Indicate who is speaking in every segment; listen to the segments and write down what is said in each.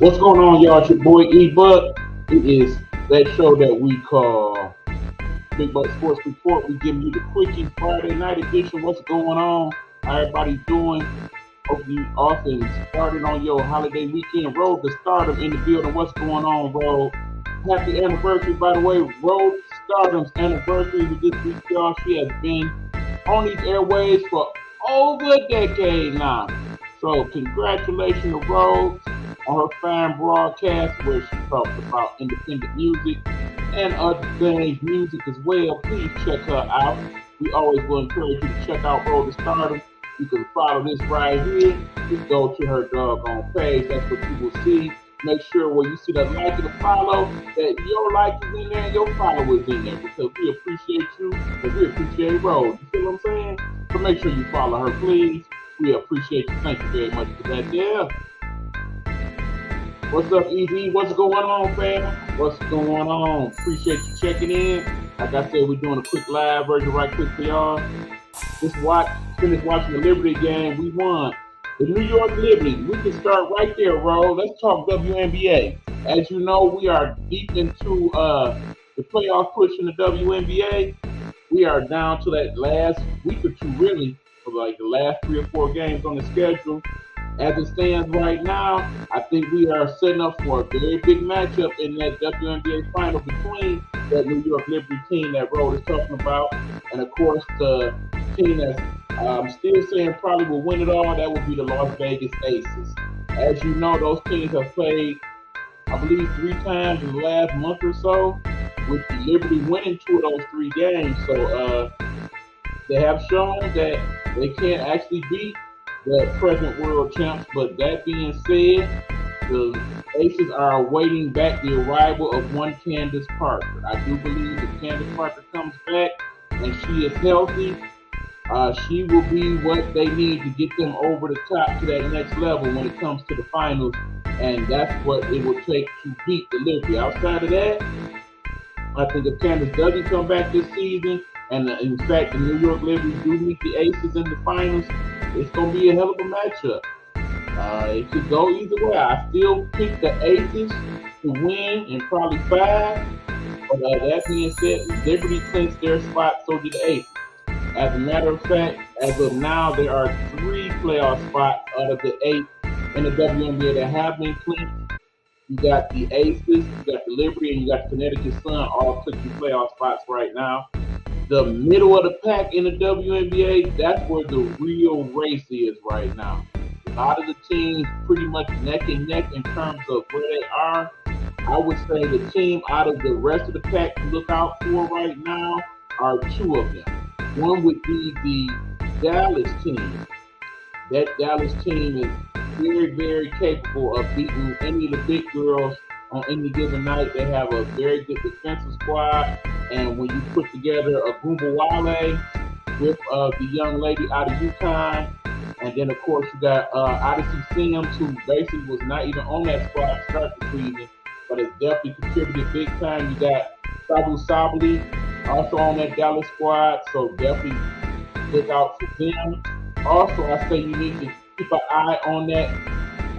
Speaker 1: What's going on, y'all? It's your boy E-Buck. It is that show that we call Big Buck Sports Report. We give you the quickie Friday night edition. What's going on? How everybody doing? Hope you off and started on your holiday weekend. Road to Stardom in the building. What's going on, Road? Happy anniversary, by the way. Road to Stardom's anniversary with this week, y'all. She has been on these airways for over a decade now. So congratulations to Rose on her fine broadcast where she talks about independent music and other things, music as well. Please check her out. We always will encourage you to check out Road to Stardom. You can follow this right here. Just go to her doggone page. That's what you will see. Make sure when you see that like and the follow, that your like is in there and your follow is in there because we appreciate you and we appreciate Rose. You see what I'm saying? So make sure you follow her, please. We appreciate you. Thank you very much for that. Yeah. What's up, EV? What's going on, fam? What's going on? Appreciate you checking in. Like I said, we're doing a quick live version right quick for y'all. Just finish watching the Liberty game. We won. The New York Liberty. We can start right there, Ro. Let's talk WNBA. As you know, we are deep into the playoff push in the WNBA. We are down to that last week or two, really, for like the last 3 or 4 games on the schedule. As it stands right now, I think we are setting up for a very big matchup in that WNBA final between that New York Liberty team that Rode is talking about, and of course the team that I'm still saying probably will win it all. That would be the Las Vegas Aces. As you know, those teams have played, I believe, 3 times in the last month or so, with the Liberty winning 2 of those 3 games. So they have shown that they can actually beat the present world champs. But that being said, the Aces are awaiting back the arrival of one Candace Parker. I do believe if Candace Parker comes back and she is healthy, she will be what they need to get them over the top to that next level when it comes to the finals. And that's what it will take to beat the Liberty. Outside of that, I think if Candace doesn't come back this season, and in fact the New York Liberty do meet the Aces in the finals, it's going to be a hell of a matchup. It could go either way. I still pick the Aces to win in probably 5. But that being said, Liberty clinched their spot, so did the Aces. As a matter of fact, as of now, there are 3 playoff spots out of the 8 in the WNBA that have been clinched. You got the Aces, you got the Liberty, and you got the Connecticut Sun, all clinching playoff spots right now. The middle of the pack in the WNBA, that's where the real race is right now. A lot of the teams pretty much neck and neck in terms of where they are. I would say the team out of the rest of the pack to look out for right now are 2 of them. One would be the Dallas team. That Dallas team is very, very capable of beating any of the big girls on any given night. They have a very good defensive squad. And when you put together a Wale with the young lady out of UConn, and then of course you got Odyssey Sims, who basically was not even on that squad to start the season, but has definitely contributed big time. You got Sabu Sabali also on that Dallas squad, so definitely look out for them. Also, I say you need to keep an eye on that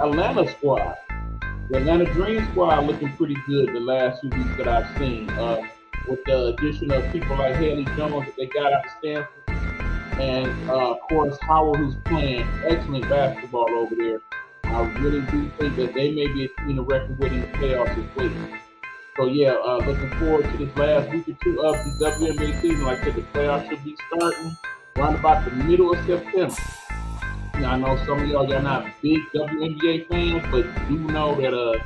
Speaker 1: Atlanta squad. The Atlanta Dream squad looking pretty good the last few weeks that I've seen. With the addition of people like Haley Jones that they got out of Stanford, and of course Howard, who's playing excellent basketball over there. I really do think that they may be a team to reckon with in the playoffs as well. So yeah, looking forward to this last week or 2 of the WNBA season. Like I said, the playoffs should be starting around about the middle of September. Now I know some of y'all are not big WNBA fans, but do know that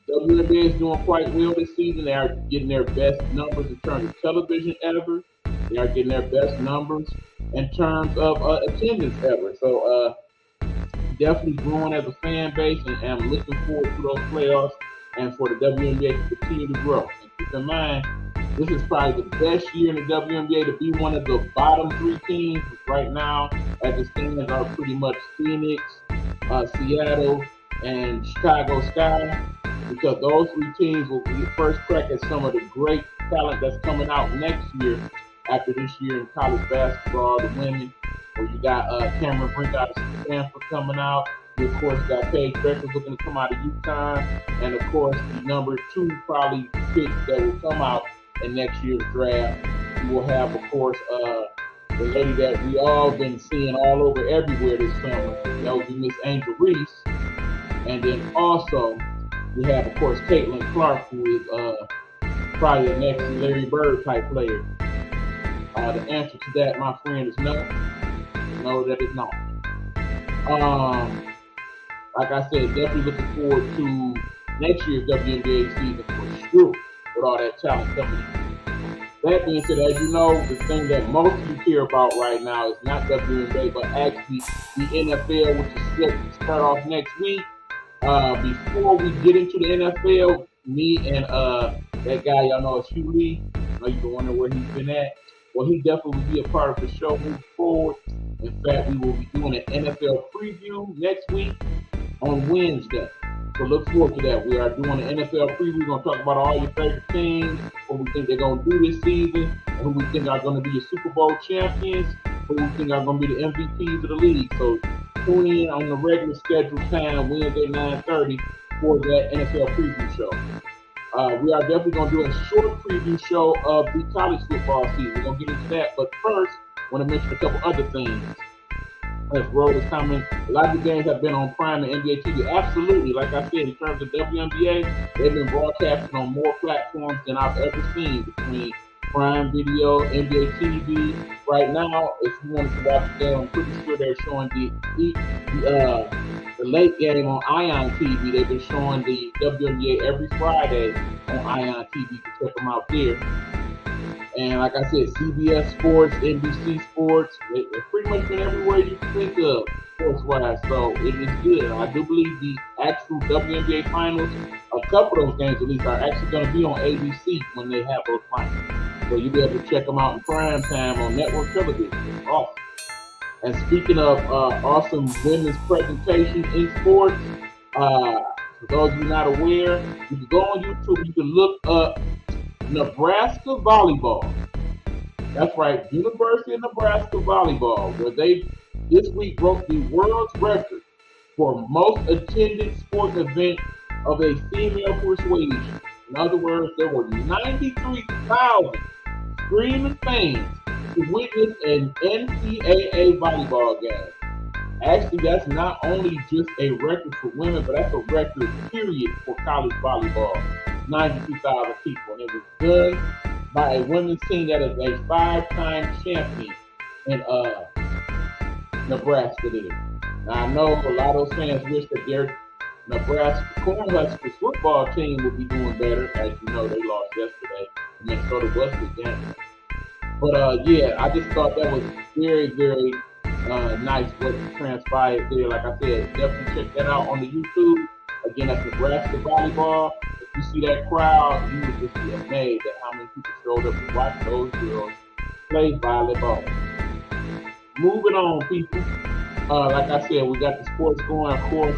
Speaker 1: WNBA is doing quite well this season. They are getting their best numbers in terms of television ever. They are getting their best numbers in terms of attendance ever. So definitely growing as a fan base, and I'm looking forward to those playoffs and for the WNBA to continue to grow. And keep in mind, this is probably the best year in the WNBA to be one of the bottom 3 teams. Right now, as it stands, are pretty much Phoenix, Seattle, and Chicago Sky. Because those 3 teams will get first crack at some of the great talent that's coming out next year after this year in college basketball, the women, where you got Cameron Brink out of Stanford coming out. We, of course, got Paige Beckers looking to come out of UConn. And, of course, the number 2 probably picks that will come out in next year's draft. We will have, of course, the lady that we all been seeing all over everywhere this summer. That would be Miss Angel Reese. And then also, we have, of course, Caitlin Clark, who is probably the next Larry Bird type player. The answer to that, my friend, is no. No, that is not. Like I said, definitely looking forward to next year's WNBA season for sure, with all that talent coming in. That being said, as you know, the thing that most of you care about right now is not WNBA, but actually the NFL, which is set to start off next week. Before we get into the NFL, me and that guy y'all know is Hugh Lee. I know you've been wondering where he's been at. Well, he definitely will be a part of the show moving forward. In fact, we will be doing an NFL preview next week on Wednesday. So look forward to that. We are doing an NFL preview. We're going to talk about all your favorite teams, what we think they're going to do this season, and who we think are going to be your Super Bowl champions, who we think are going to be the MVPs of the league. So tune in on the regular scheduled time, Wednesday, 9:30, for that NFL preview show. We are definitely going to do a short preview show of the college football season. We're going to get into that. But first, I want to mention a couple other things. As road is coming, a lot of the games have been on Prime and NBA TV. Absolutely. Like I said, in terms of WNBA, they've been broadcasting on more platforms than I've ever seen, between Prime Video, NBA TV. Right now, if you wanted to watch the game, I'm pretty sure they're showing the late game on Ion TV. They've been showing the WNBA every Friday on Ion TV. You can check them out there. And like I said, CBS Sports, NBC Sports, they've pretty much been everywhere you can think of sports-wise. So it is good. I do believe the actual WNBA finals, a couple of those games at least, are actually going to be on ABC when they have those finals. So you'll be able to check them out in prime time on network television. It's awesome. And speaking of awesome women's presentation in sports, for those of you not aware, you can go on YouTube, you can look up Nebraska Volleyball. That's right, University of Nebraska Volleyball, where they this week broke the world's record for most attended sports event of a female persuasion. In other words, there were 93,000 screaming fans to witness an NCAA volleyball game. Actually, that's not only just a record for women, but that's a record, period, for college volleyball. 92,000 people, and it was done by a women's team that is a 5-time champion in Nebraska there. Now, I know a lot of those fans wish that their Nebraska Cornhuskers football team would be doing better. As you know, they lost yesterday. Minnesota was the game. But yeah, I just thought that was very, very nice what transpired there. Like I said, definitely check that out on the YouTube. Again, that's Nebraska Volleyball. You see that crowd, you would just be amazed at how many people showed up to watch those girls play volleyball. Moving on, people. Like I said, we got the sports going, of course.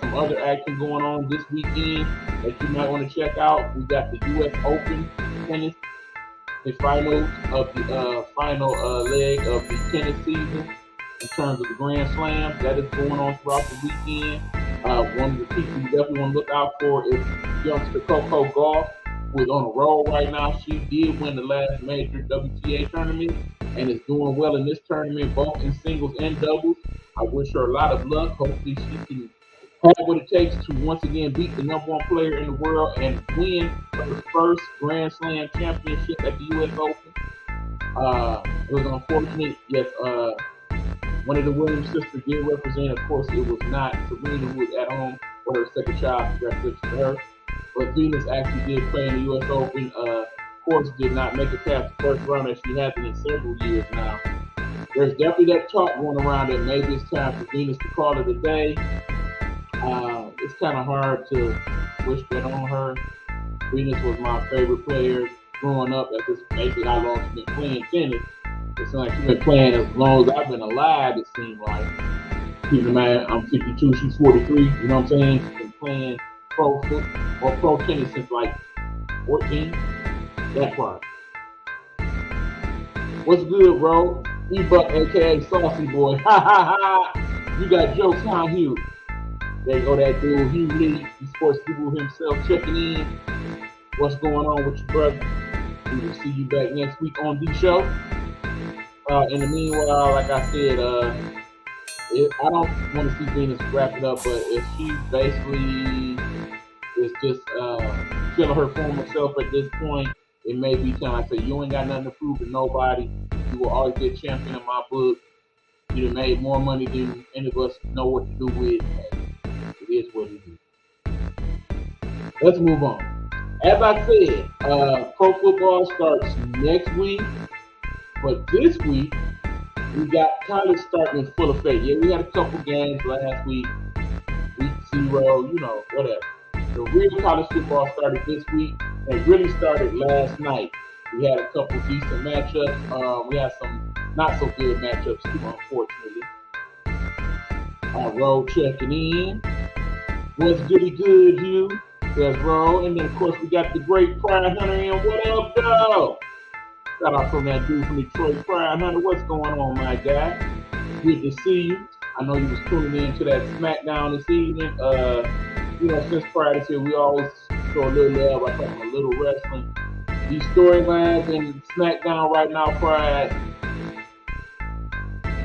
Speaker 1: Some other action going on this weekend that you might want to check out. We got the U.S. Open tennis, the finals of the final leg of the tennis season in terms of the Grand Slam. That is going on throughout the weekend. One of the people you definitely want to look out for is youngster Coco Gauff, who is on a roll right now. She did win the last major WTA tournament and is doing well in this tournament, both in singles and doubles. I wish her a lot of luck. Hopefully she can have what it takes to once again beat the #1 player in the world and win her first Grand Slam championship at the U.S. Open. It was unfortunate, yes, one of the Williams sisters did represent. Of course, it was not Serena, who was at home for her second child. Congratulations to her. But Venus actually did play in the U.S. Open. Of course, did not make it past the first round as she hasn't in several years now. There's definitely that talk going around that maybe it's time for Venus to call it a day. It's kind of hard to wish that on her. Venus was my favorite player growing up. That's just basically how long she's been playing tennis. It's like she's been playing as long as I've been alive, it seems like. Keep in mind, I'm 52, she's 43, you know what I'm saying? She's been playing pro tennis since like 14. That part. What's good, bro? E-Buck, a.k.a. Saucy Boy. Ha, ha, ha. You got jokes, huh, Hugh? There you go, that dude, Hugh Lee, the sports guru himself, checking in. What's going on with you, brother? We will see you back next week on the show. In the meanwhile, like I said, I don't want to see Venus wrap it up, but if she basically is just feeling her former self at this point, it may be time. I say, you ain't got nothing to prove to nobody. You will always be a champion in my book. You done made more money than any of us know what to do with. It is what it is. Let's move on. As I said, pro football starts next week, but this week we got college starting in full effect. Yeah, we had a couple games last week, week 0, whatever. The real college football started this week and really started last night. We had a couple decent matchups. We had some not so good matchups too, unfortunately. Roll checking in. What's goody good, you? There's Roll. And then, of course, we got the great Pride Hunter in. What up, though? Shout out from that dude from Detroit, Pride Hunter. What's going on, my guy? Good to see you. I know you was tuning in to that SmackDown this evening. Since Pride is here, we always show a little love by talking a little wrestling. These storylines in SmackDown right now, Pride,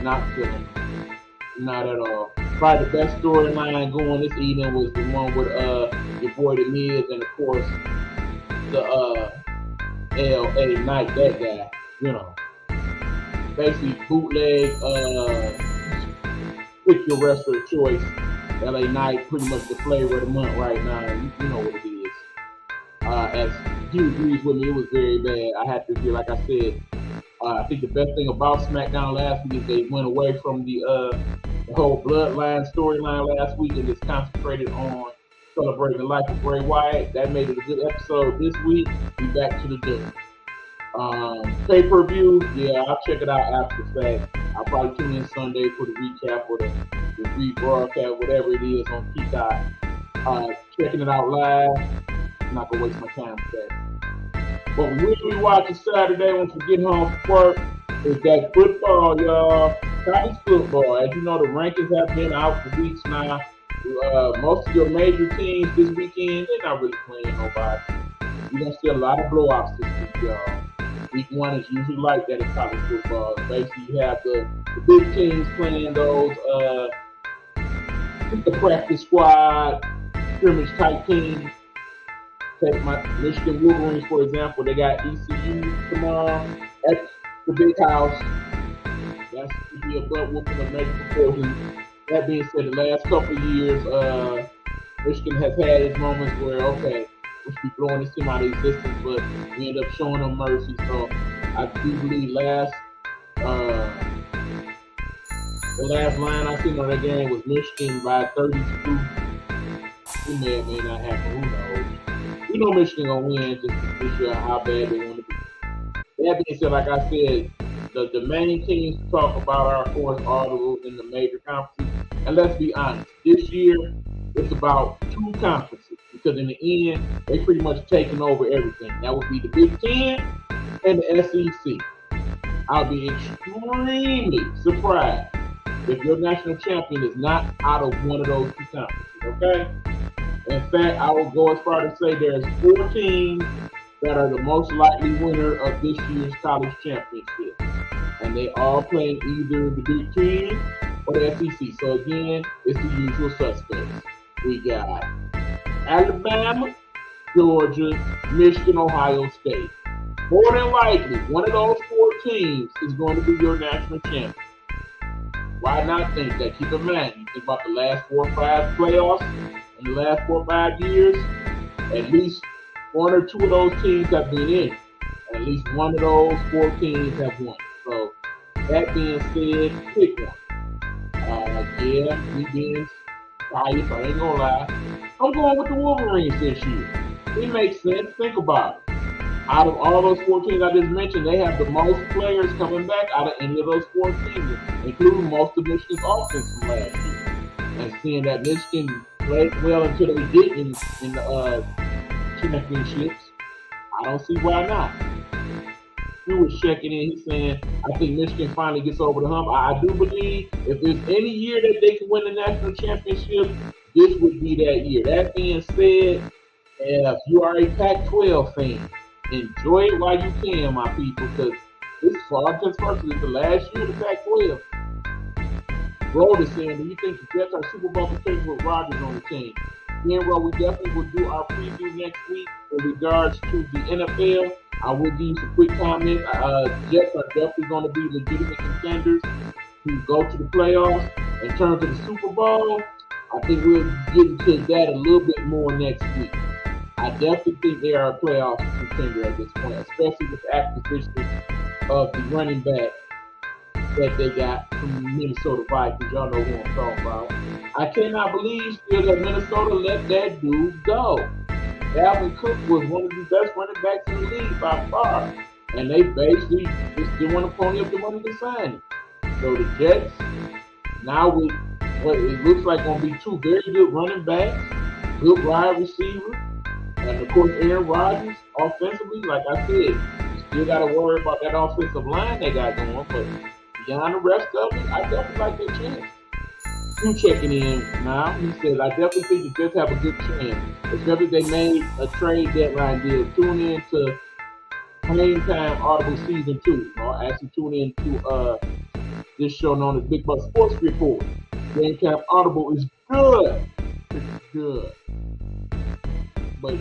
Speaker 1: not feeling them. Not at all. Probably the best storyline going this evening was the one with your boy The Miz and, of course, the LA Knight, that guy. Basically bootleg, pick your wrestler of choice. LA Knight, pretty much the flavor of the month right now. You know what it is. As Hugh agrees with me, it was very bad. I have to agree, like I said, I think the best thing about SmackDown last week is they went away from the whole Bloodline storyline last week and just concentrated on celebrating the life of Bray Wyatt. That made it a good episode this week. We back to the dirt. Pay-per-view, yeah, I'll check it out after the fact. I'll probably tune in Sunday for the recap or the rebroadcast, whatever it is on Peacock. Checking it out live. I'm not going to waste my time with that. What we will be watching Saturday once we get home from work is that football, y'all. College football. As you know, the rankings have been out for weeks now. Most of your major teams this weekend, they're not really playing nobody. You're going to see a lot of blowouts this week, y'all. Week 1 is usually like that in college football. Basically, you have the big teams playing those, the practice squad, scrimmage type teams. Take my Michigan Wolverines, for example. They got ECU tomorrow at the big house. That's going to be a butt whooping of major proportions. That being said, the last couple of years, Michigan has had its moments where, okay, we should be blowing this team out of existence, but we end up showing them mercy. So I do believe the last line I seen on that game was Michigan by 32. It may or may not happen. Who knows? We know Michigan gonna win just to show how bad they want to be. That being said, like I said, the main teams to talk about are, of course, all those in the major conferences. And let's be honest, this year it's about 2 conferences because in the end they pretty much taking over everything. That would be the Big Ten and the SEC. I'll be extremely surprised if your national champion is not out of one of those 2 conferences. Okay. In fact, I will go as far to say there's 4 teams that are the most likely winner of this year's college championship. And they all play either the Big Ten or the SEC. So again, it's the usual suspects. We got Alabama, Georgia, Michigan, Ohio State. More than likely, one of those 4 teams is going to be your national champion. Why not think that? Keep in mind, you think about the last 4 or 5 playoffs in the last 4 or 5 years, at least 1 or 2 of those teams have been in. At least one of those 4 teams have won. So that being said, pick one. Yeah, we being biased, I ain't gonna lie. I'm going with the Wolverines this year. It makes sense. Think about it. Out of all those 4 teams I just mentioned, they have the most players coming back out of any of those 4 teams, including most of Michigan's offense from last year. And seeing that Michigan played well until they didn't in the championships, I don't see why not. He was checking in. He's saying, I think Michigan finally gets over the hump. I do believe if there's any year that they can win the national championship, this would be that year. That being said, if you are a Pac-12 fan, enjoy it while you can, my people, because this is for all intents and purposes, it's the last year of the Pac-12. Roll is saying, do you think the Jets are Super Bowl contenders with Rodgers on the team? Then, well, we definitely will do our preview next week in regards to the NFL. I will give you some quick comments. Jets are definitely going to be legitimate contenders to go to the playoffs. In terms of the Super Bowl, I think we'll get into that a little bit more next week. I definitely think they are a playoff contender at this point, especially with the acquisition of the running back that they got from Minnesota Vikings. Y'all know who I'm talking about. I cannot believe still that Minnesota let that dude go. Dalvin Cook was one of the best running backs in the league by far. And they basically just didn't want to pony up the money to sign him. So the Jets, now with what it looks like going to be two very good running backs, good wide receiver, and of course Aaron Rodgers offensively, like I said, still got to worry about that offensive line they got going, but beyond the rest of it, I definitely like their chance. You checking in now? He says, I definitely think the Jets have a good chance, especially if they made a trade deadline deal. Tune in to Playing Time Audible Season 2. Actually tune in to this show known as Big Buck Sports Report. Game Time Audible is good. It's good. But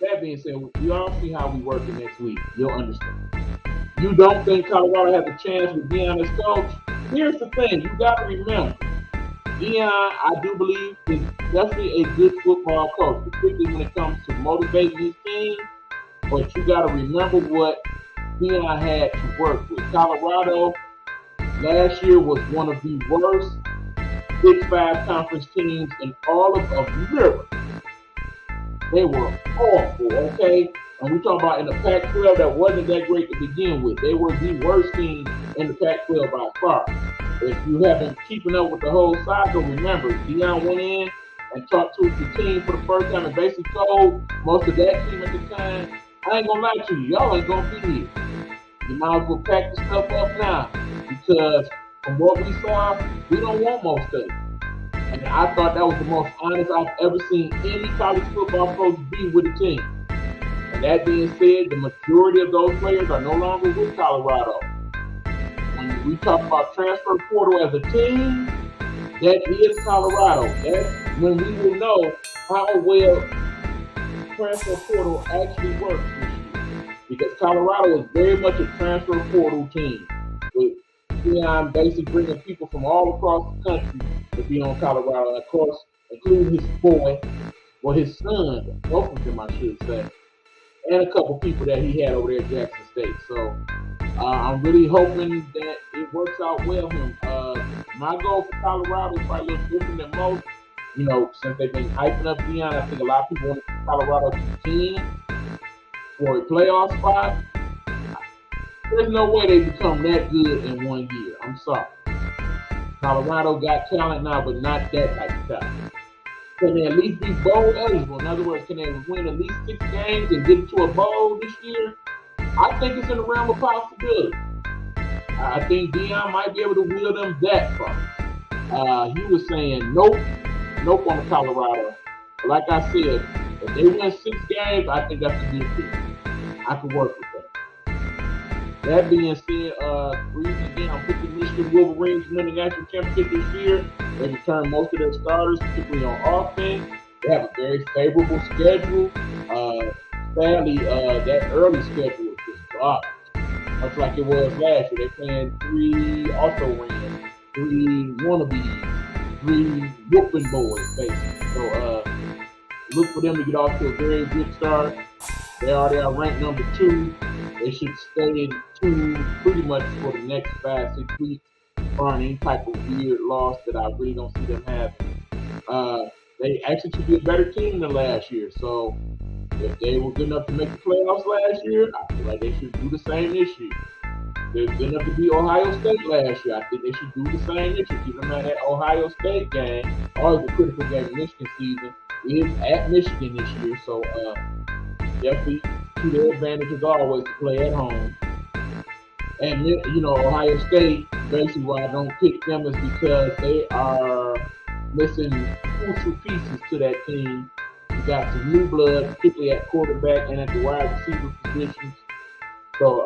Speaker 1: that being said, we all see how we work it next week. You'll understand. You don't think Colorado has a chance with Deion as coach? Here's the thing. You got to remember, Deion, I do believe, is definitely a good football coach, particularly when it comes to motivating his team. But you got to remember what Deion had to work with. Colorado last year was one of the worst Big Five conference teams in all of America. They were awful, okay? And we talk about in the Pac-12 that wasn't that great to begin with. They were the worst team in the Pac-12 by far. If you haven't keeping up with the whole saga, remember, Deion went in and talked to the team for the first time and basically told most of that team at the time, I ain't gonna lie to you, y'all ain't gonna be here. You might as well pack the stuff up now, because from what we saw, we don't want most of it. And I thought that was the most honest I've ever seen any college football coach be with a team. And that being said, the majority of those players are no longer with Colorado. When we talk about transfer portal as a team, that is Colorado. That's when we will know how well transfer portal actually works this year. Because Colorado is very much a transfer portal team. With Deion basically bringing people from all across the country to be on Colorado. And of course, including his boy, or his son, both of them I should say, and a couple people that he had over there at Jackson State. So I'm really hoping that it works out well for him. My goal for Colorado is probably a little different than most. You know, since they've been hyping up Deion, I think a lot of people want Colorado to team for a playoff spot. There's no way they become that good in 1 year. I'm sorry. Colorado got talent now, but not that type of talent. Can they at least be bowl eligible? In other words, can they win at least 6 games and get into a bowl this year? I think it's in the realm of possibility. I think Deion might be able to wheel them that far. He was saying nope on the Colorado. But like I said, if they win 6 games, I think that's a good thing. I can work with that. That being said, reason again, I'm picking Michigan Wolverines win the national championship this year. They return most of their starters, particularly on offense. They have a very favorable schedule. Sadly, that early schedule is just garbage. Much like it was last year. They're playing 3 also-rans, 3 wannabes, 3 whooping boys, basically. So look for them to get off to a very good start. They already are ranked number 2. They should stay in 2 pretty much for the next 5-6 weeks, barring any type of weird loss that I really don't see them having. They actually should be a better team than last year. So if they were good enough to make the playoffs last year, I feel like they should do the same this year. They're good enough to beat Ohio State last year. I think they should do the same this year. Keep in mind that Ohio State game, always a critical game in Michigan season, is at Michigan this year. So definitely to their advantage as always to play at home. And you know, Ohio State, basically why I don't pick them is because they are missing crucial pieces to that team. You got some new blood, particularly at quarterback and at the wide receiver positions. So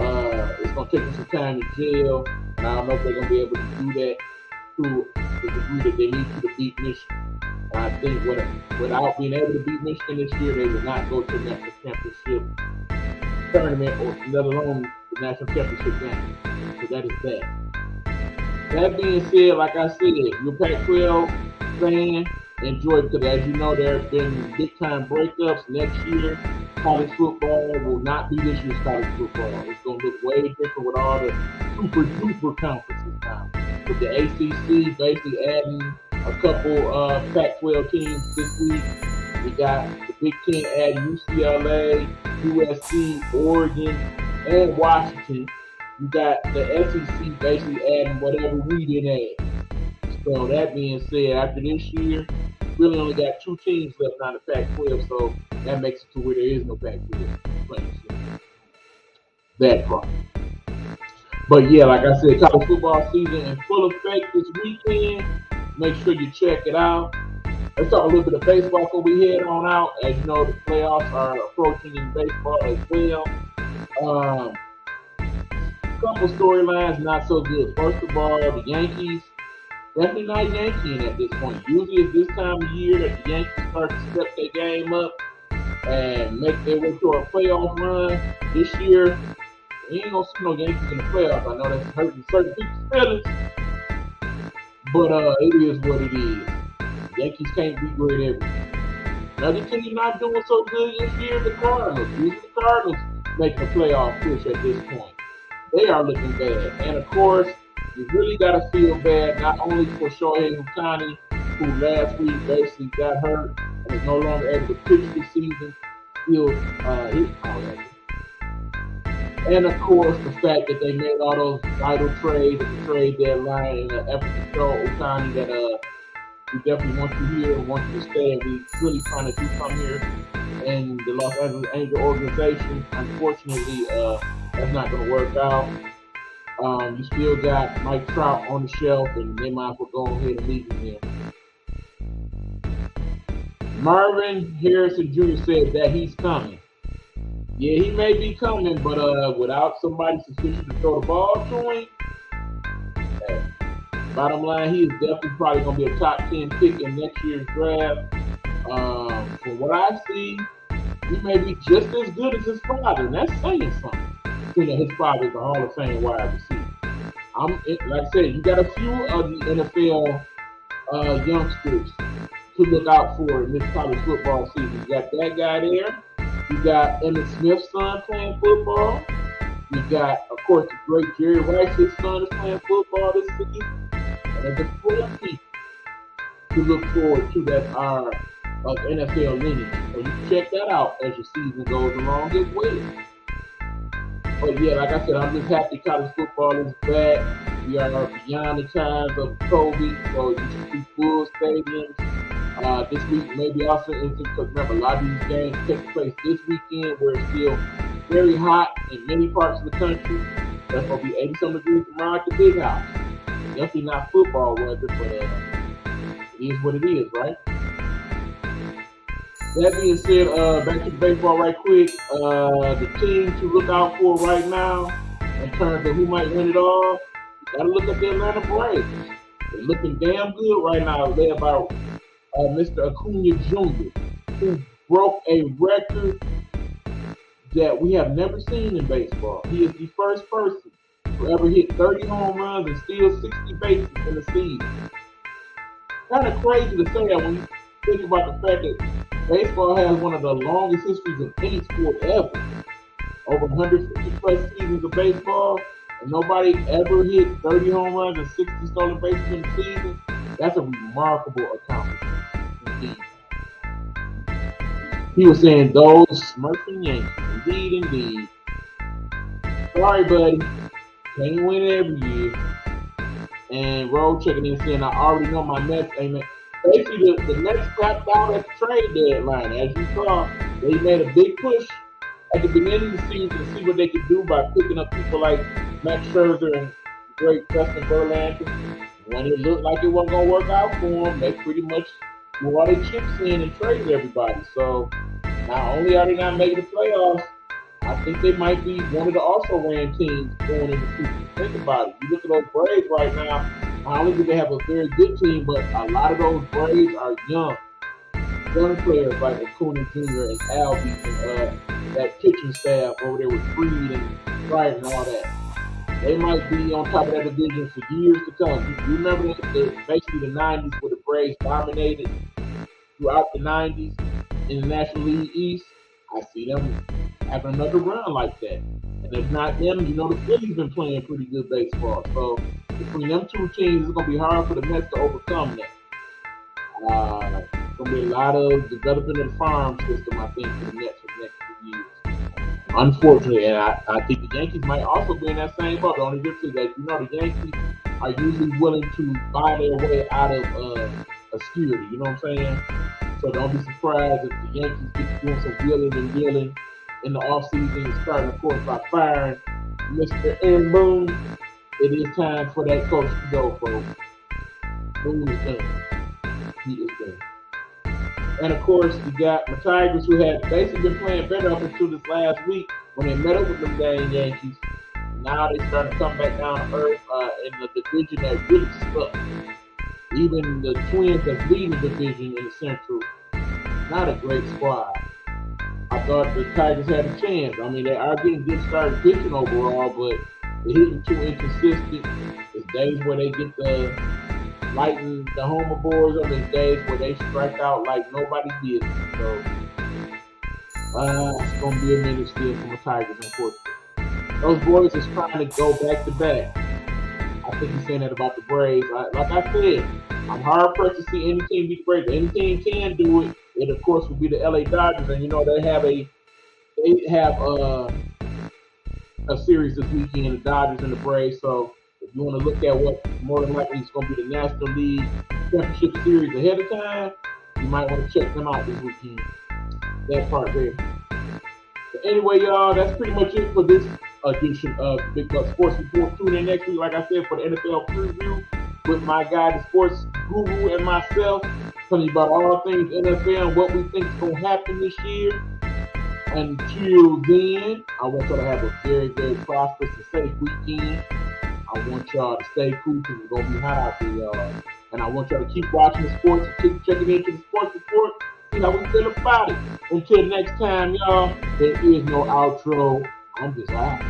Speaker 1: it's going to take them some time to gel, and I don't know if they're going to be able to do that to the degree that they need to beat Michigan. I think without being able to beat Michigan this year, they will not go to the national championship tournament, or let alone the national championship game. So that is that. That being said, like I said, you're a Pac-12 fan, enjoy it, because as you know, there have been big-time breakups. Next year, college football will not be this year's college football. It's going to look way different with all the super-duper conferences now. With the ACC basically adding a couple Pac-12 teams this week. We got the Big Ten adding UCLA, USC, Oregon, and Washington. You got the SEC basically adding whatever we didn't add. So that being said, after this year, really only got 2 teams left on the Pac-12, so that makes it to where there is no Pac-12 playing. That part. But yeah, like I said, college football season in full effect this weekend. Make sure you check it out. Let's talk a little bit of baseball before we head on out. As you know, the playoffs are approaching in baseball as well. Couple storylines not so good. First of all, the Yankees definitely not Yankeeing at this point. Usually it's this time of year that the Yankees start to step their game up and make their way to a playoff run. This year, we ain't gonna see no Yankees in the playoffs. I know that's hurting certain people's feelings, but it is what it is. Yankees can't be great everywhere. Another team not doing so good this year, the Cardinals. Usually the Cardinals making a playoff push at this point. They are looking bad. And of course, you really got to feel bad not only for Shohei Ohtani, who last week basically got hurt and is no longer able to pitch this season, still and of course, the fact that they made all those vital trades at the trade deadline in an effort to show Ohtani that we definitely want you here, want you to stay, and we really trying to do something here in the Los Angeles Angel organization. Unfortunately, that's not going to work out. You still got Mike Trout on the shelf, and they might as well go ahead and leave him there. Marvin Harrison Jr. said that he's coming. Yeah, he may be coming, but without somebody sufficient to throw the ball to him, bottom line, he is definitely probably going to be a top 10 pick in next year's draft. From what I see, he may be just as good as his father, and that's saying something. His father is a Hall of Fame wide receiver. Like I said, you got a few of the NFL youngsters to look out for in this college football season. You got that guy there. You got Emmitt Smith's son playing football. You got, of course, the great Jerry Rice's son is playing football this season. And there's 4 people to look forward to that are of NFL lineage. So you can check that out as your season goes along as well. But yeah, like I said, I'm just happy college football is back. We are beyond the times of COVID, so you can see full stadiums. This week maybe also because remember, a lot of these games take place this weekend where it's still very hot in many parts of the country. That's going to be 80-some degrees tomorrow at the Big House. Definitely not football weather, but it is what it is, right? That being said, back to the baseball right quick. The team to look out for right now in terms of who might win it all, you got to look at the Atlanta Braves. They're looking damn good right now, led by Mr. Acuna Jr., who broke a record that we have never seen in baseball. He is the first person to ever hit 30 home runs and steal 60 bases in the season. Kind of crazy to say that when you think about the fact that baseball has one of the longest histories of any sport ever. Over 150 plus seasons of baseball, and nobody ever hit 30 home runs and 60 stolen bases in the season. That's a remarkable accomplishment indeed. He was saying those Smurfing Yankees. Indeed. Sorry, buddy. Can't win every year. And Road checking in saying, I already know my Mets. Amen. Basically, the Mets clapped out at the trade deadline. As you saw, they made a big push at the beginning of the season to see what they could do by picking up people like Max Scherzer and great Justin Verlander. When it looked like it wasn't going to work out for them, they pretty much threw all their chips in and traded everybody. So not only are they not making the playoffs, I think they might be one of the also ran teams going in the future. Think about it. You look at those Braves right now. Not only do they have a very good team, but a lot of those Braves are young players like Acuna Jr. and Albies and that pitching staff over there with Freed and Wright and all that. They might be on top of that division for years to come. You remember basically the '90s where the Braves dominated throughout the '90s in the National League East. I see them having another run like that. And if not them, the Phillies been playing pretty good baseball. So between them two teams, it's gonna be hard for the Mets to overcome that. It's gonna be a lot of development of the farm system, I think, for the Mets for the next few years. Unfortunately, and I think the Yankees might also be in that same boat. The only difference is that the Yankees are usually willing to buy their way out of obscurity. You know what I'm saying? So don't be surprised if the Yankees get doing some wheeling and dealing in the offseason, starting, of course, by firing Mr. Aaron Boone. It is time for that coach to go, folks. Boone is done. He is done. And of course, you got my Tigers, who had basically been playing better up until this last week when they met up with them dang Yankees. Now they starting to come back down to earth in the division that really sucks. Even the Twins that lead the division in the Central, not a great squad. I thought the Tigers had a chance. I mean, they are getting good starting pitching overall, but they're hitting too inconsistent. There's days where they get the lighting the homer boards on, there's days where they strike out like nobody did. So it's gonna be a minute still from the Tigers, unfortunately. Those boys is trying to go back to back. I think he's saying that about the Braves. Like I said, I'm hard pressed to see any team beat the Braves. Any team can do it. It of course would be the LA Dodgers, and they have a series this weekend, the Dodgers and the Braves. So if you want to look at what more than likely is going to be the National League Championship Series ahead of time, you might want to check them out this weekend. That part there. But anyway, y'all, that's pretty much it for this edition of Big Buck Sports Report. Tune in next week, like I said, for the NFL preview with my guy, the sports guru, and myself, telling you about all things NFL and what we think is going to happen this year. Until then, I want y'all to have a very, very prosperous and safe weekend. I want y'all to stay cool because it's going to be hot out there, y'all. And I want y'all to keep watching the sports and keep checking into the sports report. See how we feel about it. Until next time, y'all, there is no outro. I'm just out.